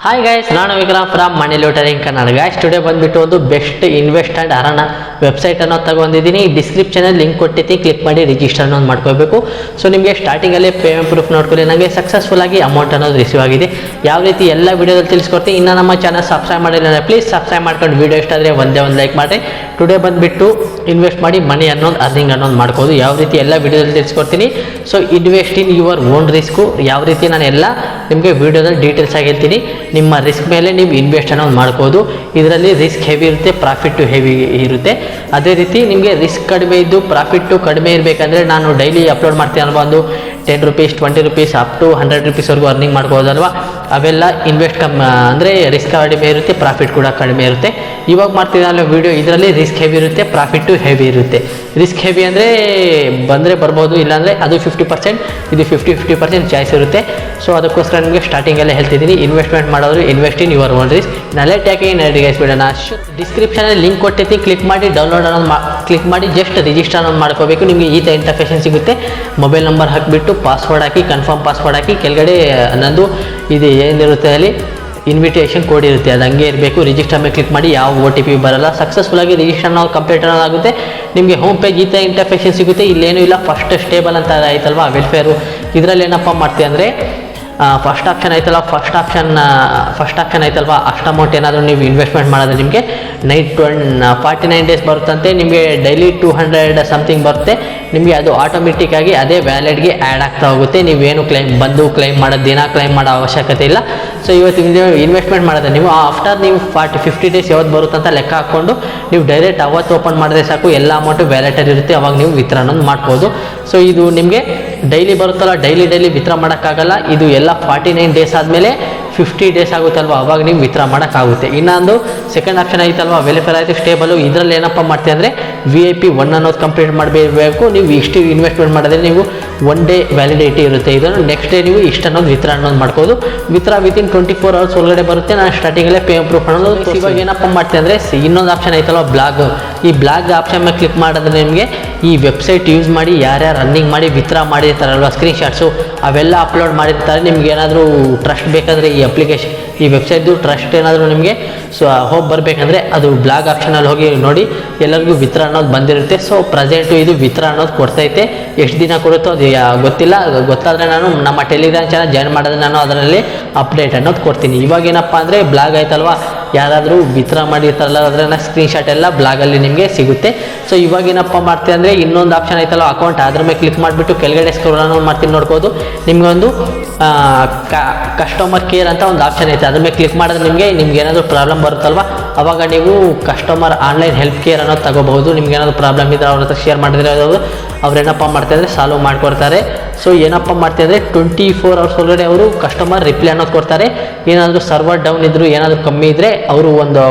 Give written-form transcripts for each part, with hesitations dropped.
Hi guys, ನಾನು Vikram from money lottering Kannada. Guys, today ಬಂದ್ಬಿಟ್ಟು ಒಂದು best invest and earn website ಅನ್ನೋ ತಗೊಂಡಿದ್ದೀನಿ. ಡಿಸ್ಕ್ರಿಪ್ಷನಲ್ಲಿ ಲಿಂಕ್ ಕೊಟ್ಟಿದ್ದೀನಿ, ಕ್ಲಿಕ್ ಮಾಡಿ ರಿಜಿಸ್ಟರ್ ಅನ್ನೋದು ಮಾಡ್ಕೋಬೇಕು. ಸೊ ನಿಮಗೆ ಸ್ಟಾರ್ಟಿಂಗಲ್ಲೇ ಪೇಮೆಂಟ್ ಪ್ರೂಫ್ ನೋಡ್ಕೊಳ್ಳಿ. ನನಗೆ ಸಕ್ಸಸ್ಫುಲ್ ಆಗಿ ಅಮೌಂಟ್ ಅನ್ನೋದು ರಿಸೀವ್ ಆಗಿದೆ. ಯಾವ ರೀತಿ ಎಲ್ಲ ವೀಡಿಯೋದಲ್ಲಿ ತಿಳಿಸ್ಕೊಡ್ತೀನಿ. ಇನ್ನು ನಮ್ಮ ಚಾನಲ್ ಸಬ್ಸ್ಕ್ರೈಬ್ ಮಾಡಿಲ್ಲ ಪ್ಲೀಸ್ ಸಬ್ಸ್ಕ್ರೈಬ್ ಮಾಡ್ಕೊಂಡು ವೀಡಿಯೋ ಇಷ್ಟ ಆದರೆ ಒಂದೇ ಒಂದು ಲೈಕ್ ಮಾಡಿ. ಟುಡೇ ಬಂದುಬಿಟ್ಟು ಇನ್ವೆಸ್ಟ್ ಮಾಡಿ ಮನಿ ಅನ್ನೋದು ಅರ್ನಿಂಗ್ ಅನ್ನೋದು ಮಾಡ್ಕೋದು. ಯಾವ ರೀತಿ ಎಲ್ಲ ವೀಡಿಯೋದಲ್ಲಿ ತಿಳಿಸ್ಕೊಡ್ತೀನಿ. So invest in your own risk. ಯಾವ ರೀತಿ ನಾನು ಎಲ್ಲ ನಿಮಗೆ ವೀಡಿಯೋದಲ್ಲಿ ಡೀಟೇಲ್ಸ್ ಆಗಿ ಹೇಳ್ತೀನಿ. ನಿಮ್ಮ ರಿಸ್ಕ್ ಮೇಲೆ ನೀವು ಇನ್ವೆಸ್ಟ್ ಅನ್ನೋದು ಮಾಡ್ಕೋದು. ಇದರಲ್ಲಿ ರಿಸ್ಕ್ ಹೆವಿ ಇರುತ್ತೆ, ಪ್ರಾಫಿಟ್ಟು ಹೆವಿ ಇರುತ್ತೆ. ಅದೇ ರೀತಿ ನಿಮಗೆ ರಿಸ್ಕ್ ಕಡಿಮೆ ಇದ್ದು ಪ್ರಾಫಿಟ್ಟು ಕಡಿಮೆ ಇರಬೇಕಂದ್ರೆ ನಾನು ಡೈಲಿ ಅಪ್ಲೋಡ್ ಮಾಡ್ತೀನಲ್ವ, ಒಂದು 10 ರೂಪೀಸ್ 20 ರೂಪೀಸ್ ಅಪ್ ಟು 100 ರೂಪೀಸ್ವರೆಗೂ ಅರ್ನಿಂಗ್ ಮಾಡ್ಬೋದಲ್ವ. ಅವೆಲ್ಲ ಇನ್ವೆಸ್ಟ್ ಅಂದರೆ ರಿಸ್ಕ್ ಕಡಿಮೆ ಇರುತ್ತೆ, ಪ್ರಾಫಿಟ್ ಕೂಡ ಕಡಿಮೆ ಇರುತ್ತೆ. ಇವಾಗ ಮಾಡ್ತಿದ್ದಲ್ಲ ವೀಡಿಯೋ, ಇದರಲ್ಲಿ ರಿಸ್ಕ್ ಹೆವಿ ಇರುತ್ತೆ, ಪ್ರಾಫಿಟ್ಟು ಹೆವಿ ಇರುತ್ತೆ. ರಿಸ್ಕ್ ಹೆವಿ ಅಂದರೆ ಬಂದರೆ ಬರ್ಬೋದು, ಇಲ್ಲಾಂದರೆ ಅದು 50%, ಇದು 50% ಚಾಯ್ಸ್ ಇರುತ್ತೆ. ಸೊ ಅದಕ್ಕೋಸ್ಕರ ನಿಮಗೆ ಸ್ಟಾರ್ಟಿಂಗಲ್ಲೇ ಹೇಳ್ತಿದ್ದೀನಿ, ಇನ್ವೆಸ್ಟ್ಮೆಂಟ್ ಮಾಡೋರು invest in your own risk. ನಾಳೆ ಟ್ಯಾಕೆ ಬಿಡೋಣ. ಡಿಸ್ಕ್ರಿಪ್ಷನಲ್ಲಿ ಲಿಂಕ್ ಕೊಟ್ಟಿರ್ತೀನಿ, ಕ್ಲಿಕ್ ಮಾಡಿ ಡೌನ್ಲೋಡ್ ಅನ್ನೋದು ಕ್ಲಿಕ್ ಮಾಡಿ ಜಸ್ಟ್ ರಿಜಿಸ್ಟರ್ ಅನ್ನೋದು ಮಾಡ್ಕೋಬೇಕು. ನಿಮಗೆ ಈ ಇಂಟರ್ಫೇಸ್ ಸಿಗುತ್ತೆ. ಮೊಬೈಲ್ ನಂಬರ್ ಹಾಕಿಬಿಟ್ಟು ಪಾಸ್ವರ್ಡ್ ಹಾಕಿ, ಕನ್ಫರ್ಮ್ ಪಾಸ್ವರ್ಡ್ ಹಾಕಿ, ಕೆಳಗಡೆ ನಂದು ಇದು ಏನಿರುತ್ತೆ ಅಲ್ಲಿ ಇನ್ವಿಟೇಷನ್ ಕೋಡ್ ಇರುತ್ತೆ, ಅದು ಹಂಗೆ ಇರಬೇಕು. ರಿಜಿಸ್ಟರ್ ಮೇಲೆ ಕ್ಲಿಕ್ ಮಾಡಿ, ಯಾವ OTP ಬರಲ್ಲ. ಸಕ್ಸಸ್ಫುಲ್ಲಾಗಿ ರಿಜಿಸ್ಟರ್ ಅನ್ನೋದು ಕಂಪ್ಲೀಟ್ ಅನ್ನೋದಾಗುತ್ತೆ. ನಿಮಗೆ ಹೋಮ್ ಪೇಜ್ ಈ ಇಂಟರ್ಫೇಸ್ ಸಿಗುತ್ತೆ. ಇಲ್ಲೇನೂ ಇಲ್ಲ, ಫಸ್ಟ್ ಸ್ಟೇಬಲ್ ಅಂತ ಆಯ್ತಲ್ವಾ ವೆಲ್ಫೇರು. ಇದರಲ್ಲಿ ಏನಪ್ಪ ಮಾಡ್ತೀವಿ ಅಂದರೆ ಫಸ್ಟ್ ಆಪ್ಷನ್ ಆಯ್ತಲ್ವ, ಫಸ್ಟ್ ಆಪ್ಷನ್ ಆಯ್ತಲ್ವ, ಅಷ್ಟು ಅಮೌಂಟ್ ಏನಾದರೂ ನೀವು ಇನ್ವೆಸ್ಟ್ಮೆಂಟ್ ಮಾಡಿದ್ರೆ ನಿಮಗೆ 49 ಡೇಸ್ ಬರುತ್ತಂತೆ. ನಿಮಗೆ ಡೈಲಿ 200 ಸಮಥಿಂಗ್ ಬರುತ್ತೆ. ನಿಮಗೆ ಅದು ಆಟೋಮೆಟಿಕ್ಕಾಗಿ ಅದೇ ವ್ಯಾಲೆಟ್ಗೆ ಆ್ಯಡ್ ಆಗ್ತಾ ಹೋಗುತ್ತೆ. ನೀವೇನು ಕ್ಲೈಮ್ ಮಾಡೋದು, ದಿನ ಕ್ಲೈಮ್ ಮಾಡೋ ಅವಶ್ಯಕತೆ ಇಲ್ಲ. ಸೊ ಇವತ್ತು ಇನ್ವೆಸ್ಟ್ಮೆಂಟ್ ಮಾಡಿದ್ರೆ ನೀವು ಆಫ್ಟರ್ ನೀವು 50 ಡೇಸ್ ಯಾವತ್ತು ಬರುತ್ತೆ ಅಂತ ಲೆಕ್ಕ ಹಾಕ್ಕೊಂಡು ನೀವು ಡೈರೆಕ್ಟ್ ಅವತ್ತು ಓಪನ್ ಮಾಡಿದ್ರೆ ಸಾಕು, ಎಲ್ಲ ಅಮೌಂಟು ವ್ಯಾಲೆಟಲ್ಲಿ ಇರುತ್ತೆ. ಅವಾಗ ನೀವು ವಿತ್ಡ್ರಾ ಅನ್ನೋದು ಮಾಡ್ಬೋದು. ಸೊ ಇದು ನಿಮಗೆ ಡೈಲಿ ಬರುತ್ತಲ್ಲ, ಡೈಲಿ ವಿತ್ಡ್ರಾ ಮಾಡೋಕ್ಕಾಗಲ್ಲ. ಇದು ಎಲ್ಲ 49 ಡೇಸ್ ಆದಮೇಲೆ 50 ಡೇಸ್ ಆಗುತ್ತಲ್ವ, ಅವಾಗ ನೀವು ವಿತ್ಡ್ರಾ ಮಾಡೋಕ್ಕಾಗುತ್ತೆ. ಇನ್ನೊಂದು ಸೆಕೆಂಡ್ ಆಪ್ಷನ್ ಆಯ್ತಲ್ವ, ವೆರಿಫೈ ಆಯಿತು ಸ್ಟೇಬಲು. ಇದರಲ್ಲಿ ಏನಪ್ಪ ಮಾಡ್ತೀವಿ ಅಂದರೆ VIP 1 ಅನ್ನೋದು ಕಂಪ್ಲೀಟ್ ಮಾಡಬೇಕು. ನೀವು ಇಷ್ಟು ಇನ್ವೆಸ್ಟ್ಮೆಂಟ್ ಮಾಡಿದ್ರೆ ನೀವು 1 ಡೇ ವ್ಯಾಲಿಡಿಟಿ ಇರುತ್ತೆ. ಇದನ್ನು ನೆಕ್ಸ್ಟ್ ಡೇ ನೀವು ಇಷ್ಟು ಅನ್ನೋದು ವಿತ್ಡ್ರಾ ಅನ್ನೋದು ಮಾಡ್ಕೋದು. ವಿತ್ಡ್ರಾ ವಿತಿನ್ 24 ಅವರ್ಸ್ ಒಳಗಡೆ ಬರುತ್ತೆ. ನಾನು ಸ್ಟಾರ್ಟಿಂಗಲ್ಲೇ ಪೇ ಪ್ರೂಫ್ ಅನ್ನೋದು. ಇವಾಗ ಏನಪ್ಪ ಮಾಡ್ತೀನಿ ಅಂದರೆ ಇನ್ನೊಂದು ಆಪ್ಷನ್ ಆಯ್ತಲ್ವ, ಬ್ಲಾಗ್. ಈ ಬ್ಲಾಗ್ ಆಪ್ಷನ್ ಮೇಲೆ ಕ್ಲಿಕ್ ಮಾಡಿದ್ರೆ ನಿಮಗೆ ಈ ವೆಬ್ಸೈಟ್ ಯೂಸ್ ಮಾಡಿ ಯಾರ್ಯಾರು ರನ್ನಿಂಗ್ ಮಾಡಿ ವಿತ್ಡ್ರಾ ಮಾಡಿರ್ತಾರಲ್ವ ಸ್ಕ್ರೀನ್ಶಾಟ್ಸು, ಅವೆಲ್ಲ ಅಪ್ಲೋಡ್ ಮಾಡಿರ್ತಾರೆ. ನಿಮ್ಗೆ ಏನಾದರೂ ಟ್ರಸ್ಟ್ ಬೇಕಾದರೆ ಈ ಅಪ್ಲಿಕೇಶನ್, ಈ ವೆಬ್ಸೈಟ್ದು ಟ್ರಸ್ಟ್ ಏನಾದರೂ ನಿಮಗೆ ಹೋಗಿ ಬರಬೇಕಂದ್ರೆ ಅದು ಬ್ಲಾಗ್ ಆಪ್ಷನಲ್ಲಿ ಹೋಗಿ ನೋಡಿ, ಎಲ್ಲರಿಗೂ ವಿತ್ಡ್ರಾ ಅನ್ನೋದು ಬಂದಿರುತ್ತೆ. ಸೊ ಪ್ರೆಸೆಂಟು ಇದು ವಿತ್ಡ್ರಾ ಅನ್ನೋದು ಕೊಡ್ತೈತೆ. ಎಷ್ಟು ದಿನ ಕೊಡುತ್ತೋ ಅದು ಗೊತ್ತಿಲ್ಲ. ಗೊತ್ತಾದರೆ ನಾನು ನಮ್ಮ ಟೆಲಿಗ್ರಾಮ್ ಚಾನಲ್ ಜಾಯ್ನ್ ಮಾಡಿದ್ರೆ ನಾನು ಅದರಲ್ಲಿ ಅಪ್ಡೇಟ್ ಅನ್ನೋದು ಕೊಡ್ತೀನಿ. ಇವಾಗ ಏನಪ್ಪ ಅಂದರೆ ಬ್ಲಾಗ್ ಆಯ್ತಲ್ವ, ಯಾರಾದರೂ ವಿತ್ಡ್ರಾ ಮಾಡಿರ್ತಾರಲ್ಲ ಅದರ ಸ್ಕ್ರೀನ್ಶಾಟ್ ಎಲ್ಲ ಬ್ಲಾಗಲ್ಲಿ ನಿಮಗೆ ಸಿಗುತ್ತೆ. ಸೊ ಇವಾಗ ಏನಪ್ಪ ಮಾಡ್ತೀವಿ ಅಂದರೆ ಇನ್ನೊಂದು ಆಪ್ಷನ್ ಆಯ್ತಲ್ಲ ಅಕೌಂಟ್, ಅದ್ರ ಮೇಲೆ ಕ್ಲಿಕ್ ಮಾಡಿಬಿಟ್ಟು ಕೆಳಗಡೆ ಸ್ಕ್ರೋಲ್ ಅನ್ನೋದು ಮಾಡ್ತೀನಿ ನೋಡ್ಬೋದು. ನಿಮಗೊಂದು ಕಸ್ಟಮರ್ ಕೇರ್ ಅಂತ ಒಂದು ಆಪ್ಷನ್ ಐತೆ. ಅದ್ರ ಮೇಲೆ ಕ್ಲಿಕ್ ಮಾಡಿದ್ರೆ ನಿಮ್ಗೆ ಏನಾದರೂ ಪ್ರಾಬ್ಲಮ್ ಬರುತ್ತಲ್ವ, ಅವಾಗ ನೀವು ಕಸ್ಟಮರ್ ಆನ್ಲೈನ್ ಹೆಲ್ಪ್ ಕೇರ್ ಅನ್ನೋದು ತಗೋಬಹುದು. ನಿಮ್ಗೆ ಏನಾದರೂ ಪ್ರಾಬ್ಲಮ್ ಇದ್ದರೆ ಅವ್ರ ಹತ್ರ ಶೇರ್ ಮಾಡಿದ್ರೆ ಅವ್ರು ಏನಪ್ಪ ಮಾಡ್ತಾರೆ ಅಂದರೆ ಸಾಲ್ವ್ ಮಾಡಿಕೊಡ್ತಾರೆ. ಸೊ ಏನಪ್ಪ ಮಾಡ್ತಾರೆ ಅಂದರೆ 24 ಅವರ್ಸ್ ಒಳಗಡೆ ಅವರು ಕಸ್ಟಮರ್ ರಿಪ್ಲೈ ಅನ್ನೋದು ಕೊಡ್ತಾರೆ. ಏನಾದರೂ ಸರ್ವರ್ ಡೌನ್ ಇದ್ದರೂ ಏನಾದರೂ ಕಮ್ಮಿ ಇದ್ದರೆ ಅವರು ಒಂದು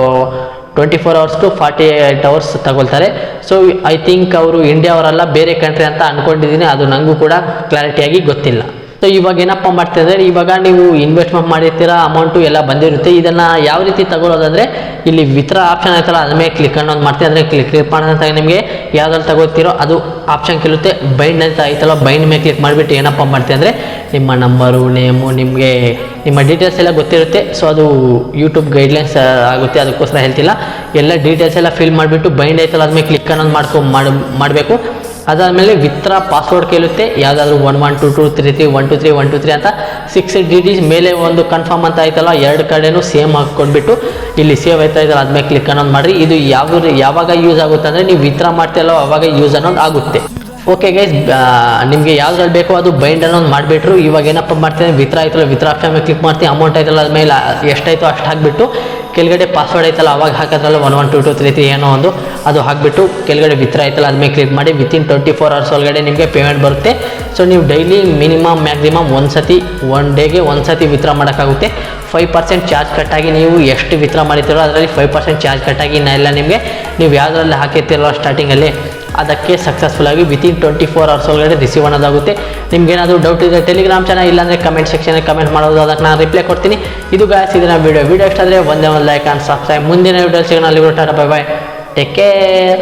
24 ಅವರ್ಸ್ ಟು 48 ಅವರ್ಸ್ ತಗೊಳ್ತಾರೆ. ಸೊ ಐ ಥಿಂಕ್ ಅವರು ಇಂಡಿಯಾ ಅವರಲ್ಲ, ಬೇರೆ ಕಂಟ್ರಿ ಅಂತ ಅಂದ್ಕೊಂಡಿದ್ದೀನಿ. ಅದು ನನಗೂ ಕೂಡ ಕ್ಲಾರಿಟಿಯಾಗಿ ಗೊತ್ತಿಲ್ಲ. ಸೊ ಇವಾಗ ಏನಪ್ಪ ಮಾಡ್ತಿದ್ರೆ, ಇವಾಗ ನೀವು ಇನ್ವೆಸ್ಟ್ಮೆಂಟ್ ಮಾಡಿರ್ತೀರ, ಅಮೌಂಟು ಎಲ್ಲ ಬಂದಿರುತ್ತೆ. ಇದನ್ನು ಯಾವ ರೀತಿ ತಗೊಳ್ಳೋದಂದರೆ ಇಲ್ಲಿ ವಿತ್ಡ್ರಾ ಆಪ್ಷನ್ ಆಯ್ತಲ್ಲ, ಅದ್ರ ಮೇಲೆ ಕ್ಲಿಕ್ ಅನ್ನೋದು ಮಾಡ್ತೀವಿ. ಅಂದರೆ ಕ್ಲಿಕ್ ಮಾಡಿದಂಥ ನಿಮಗೆ ಯಾವ್ದ್ರಲ್ಲಿ ತಗೋತೀರೋ ಅದು ಆಪ್ಷನ್ ಕೇಳುತ್ತೆ. ಬೈಂಡ್ ಅಂತ ಆಯ್ತಲ್ಲ, ಬೈಂಡ್ ಮೇಲೆ ಕ್ಲಿಕ್ ಮಾಡಿಬಿಟ್ಟು ಏನಪ್ಪ ಮಾಡ್ತೀವಿ ಅಂದರೆ ನಿಮ್ಮ ನಂಬರು, ನೇಮು, ನಿಮಗೆ ನಿಮ್ಮ ಡೀಟೇಲ್ಸ್ ಎಲ್ಲ ಗೊತ್ತಿರುತ್ತೆ. ಸೊ ಅದು ಯೂಟ್ಯೂಬ್ ಗೈಡ್ಲೈನ್ಸ್ ಆಗುತ್ತೆ, ಅದಕ್ಕೋಸ್ಕರ ಹೇಳ್ತಿಲ್ಲ. ಎಲ್ಲ ಡೀಟೇಲ್ಸ್ ಎಲ್ಲ ಫಿಲ್ ಮಾಡಿಬಿಟ್ಟು ಬೈಂಡ್ ಆಯ್ತಲ್ಲ ಅದ್ಮೇಲೆ ಕ್ಲಿಕ್ ಅನ್ನೋದು ಮಾಡಬೇಕು. ಅದಾದಮೇಲೆ ವಿತ್ಡ್ರಾ ಪಾಸ್ವರ್ಡ್ ಕೇಳುತ್ತೆ. ಯಾವುದಾದ್ರೂ 112233 123 ಅಂತ 6 ಡಿಜಿಟ್ಸ್ ಮೇಲೆ ಒಂದು ಕನ್ಫರ್ಮ್ ಅಂತ ಆಯ್ತಲ್ಲ, ಎರಡು ಕಡೆನೂ ಸೇಮ್ ಹಾಕ್ಕೊಂಡ್ಬಿಟ್ಟು ಇಲ್ಲಿ ಸೇವ್ ಆಯ್ತಾ ಇದ್ದಲ್ಲ ಅದ್ಮೇಲೆ ಕ್ಲಿಕ್ ಅನ್ನೋದು ಮಾಡಿರಿ. ಇದು ಯಾವಾಗ ಯೂಸ್ ಆಗುತ್ತೆ ಅಂದರೆ ನೀವು ವಿತ್ಡ್ರಾ ಮಾಡ್ತೀರಲ್ಲ ಅವಾಗ ಯೂಸ್ ಅನ್ನೋದು ಆಗುತ್ತೆ. ಓಕೆ ಗೈಸ್, ನಿಮಗೆ ಯಾವ್ದ್ರಲ್ಲಿ ಬೇಕೋ ಅದು ಬೈಂಡ್ ಅನ್ನೋದು ಮಾಡಿಬಿಟ್ರು. ಇವಾಗ ಏನಪ್ಪ ಮಾಡ್ತೀನಿ, ವಿತ್ಡ್ರಾ ಆಯ್ತಲ್ಲ, ವಿತ್ಡ್ರಾ ಆಪ್ಷನ್ ಮೇಲೆ ಕ್ಲಿಕ್ ಮಾಡ್ತೀನಿ. ಅಮೌಂಟ್ ಆಯ್ತಲ್ಲ ಅದ್ಮೇಲೆ ಎಷ್ಟಾಯಿತು ಅಷ್ಟು ಹಾಕಿಬಿಟ್ಟು ಕೆಳಗಡೆ ಪಾಸ್ವರ್ಡ್ ಆಯ್ತಲ್ಲ ಅವಾಗ ಹಾಕೋದ್ರಲ್ಲ 112233 ಏನೋ ಒಂದು ಅದು ಹಾಕಿಬಿಟ್ಟು ಕೆಳಗಡೆ ವಿತ್ಡ್ರಾ ಆಯ್ತಲ್ಲ ಅದ್ಮೇಲೆ ಕ್ಲಿಕ್ ಮಾಡಿ ವಿತಿನ್ 24 ಅವರ್ಸ್ ಒಳಗಡೆ ನಿಮಗೆ ಪೇಮೆಂಟ್ ಬರುತ್ತೆ. ಸೊ ನೀವು ಡೈಲಿ ಮ್ಯಾಕ್ಸಿಮಮ್ ಒನ್ ಡೇಗೆ ಒಂದು ಸತಿ ವಿತ್ಡ್ರಾ ಮಾಡೋಕ್ಕಾಗುತ್ತೆ. 5% ಚಾರ್ಜ್ ಕಟ್ಟಾಗಿ ನೀವು ಎಷ್ಟು ವಿತ್ಡ್ರಾ ಮಾಡಿರ್ತೀರೋ ಅದರಲ್ಲಿ 5% ಚಾರ್ಜ್ ಕಟ್ಟಾಗಿ ಇನ್ನೆಲ್ಲ ನಿಮಗೆ ನೀವು ಯಾವುದರಲ್ಲಿ ಹಾಕಿರ್ತೀರೋ ಸ್ಟಾರ್ಟಿಂಗಲ್ಲಿ ಅದಕ್ಕೆ ಸಕ್ಸಸ್ಫುಲ್ಲಾಗಿ ವಿತಿನ್ 24 ಅವರ್ಸ್ ಒಳಗಡೆ ರಿಸೀವ್ ಅನ್ನೋದಾಗುತ್ತೆ. ನಿಮ್ಗೆ ಏನಾದರೂ ಡೌಟ್ ಇದೆ ಟೆಲಿಗ್ರಾಮ್ ಚಾನಲ್, ಇಲ್ಲಾಂದರೆ ಕಮೆಂಟ್ ಸೆಕ್ಷನಲ್ಲಿ ಕಮೆಂಟ್ ಮಾಡೋದು, ಅದಕ್ಕೆ ನಾನು ರಿಪ್ಲೈ ಕೊಡ್ತೀನಿ. ಇದು ಗಾಯ್ಸ್ ಇದನ್ನ ವಿಡಿಯೋ ಇಷ್ಟ ಆದರೆ ಒಂದೇ ಒಂದು ಲೈಕ್ ಆ್ಯಂಡ್ ಸಬ್ಸ್ಕ್ರೈಬ್. ಮುಂದಿನ ವಿಡಿಯೋ ಸಿಗೋಣ. ಅಲ್ಲಿ Tata, bye bye, take care.